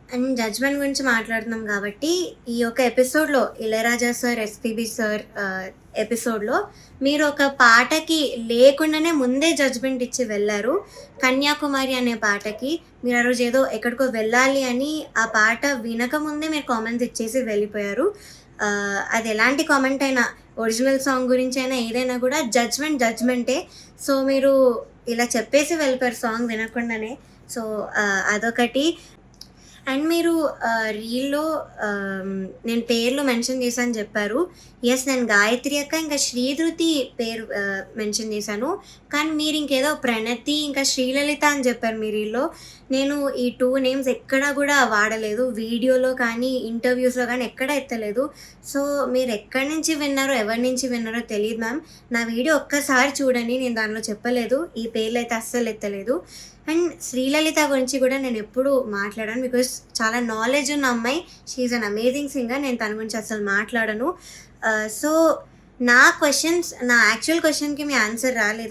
And judgement గురించి మాట్లాడుతున్నాం గాబట్టి, ఈ యొక్క ఎపిసోడ్‌లో ఇళయరాజా సార్, ఎస్‌పీబీ సార్ ఎపిసోడ్‌లో మీరొక పాటకి లేకుండానే ముందే జడ్జ్‌మెంట్ ఇచ్చి వెళ్లారు. 'కన్యాకుమారి' అనే పాటకి. మీరు ఆ రోజు ఏదో ఎక్కడికో వెళ్ళాలి అని ఆ పాట వినకముందే మీరు కామెంట్స్ ఇచ్చేసి వెళ్ళిపోయారు. అది ఎలాంటి కామెంట్ అయినా, ఒరిజినల్ సాంగ్ గురించైనా ఏదైనా గూడా జడ్జ్‌మెంట్ జడ్జ్‌మెంటే. సో, మీరు ఇలా చెప్పేసి వెళ్ళిపోయారు సాంగ్ వినకుండానే. సో, అదొకటి. అండ్ మీరు రీల్‌లో నేను పేర్లు మెన్షన్ చేశాను జెప్పారు. యెస్, నేను గాయత్రి అక్క, ఇంకా శ్రీధృతి పేరు మెన్షన్ చేశాను. కానీ మీరింకేదో ప్రణతి, ఇంకా శ్రీలలిత అని చెప్పారు మీ రీల్‌లో. నేను ఈ 2 నేమ్స్ ఎక్కడా గూడా వాడలేదు. వీడియోలో కానీ, ఇంటర్వ్యూస్‌లో గానీ ఎక్కడా ఎత్తలేదు. సో, మీరెక్కడి నుంచి విన్నారో, ఎవరి నుంచి విన్నారో తెలీదు మ్యామ్. నా వీడియో ఒక్కసారి చూడండి. నేను దానిలో చెప్పలేదు. ఈ పేర్లయితే అస్సలు ఎత్తలేదు. అండ్ శ్రీలలిత గురించి గూడా నేనెప్పుడూ మాట్లాడను. బికాజ్ చాలా నాలెడ్జ్ ఉన్న అమ్మాయి. She is an amazing singer. నేను తన గురించి అసలు మాట్లాడను. సో, నా యాక్చువల్ క్వెషన్‌కి మీ ఆన్సర్ రాలేదు.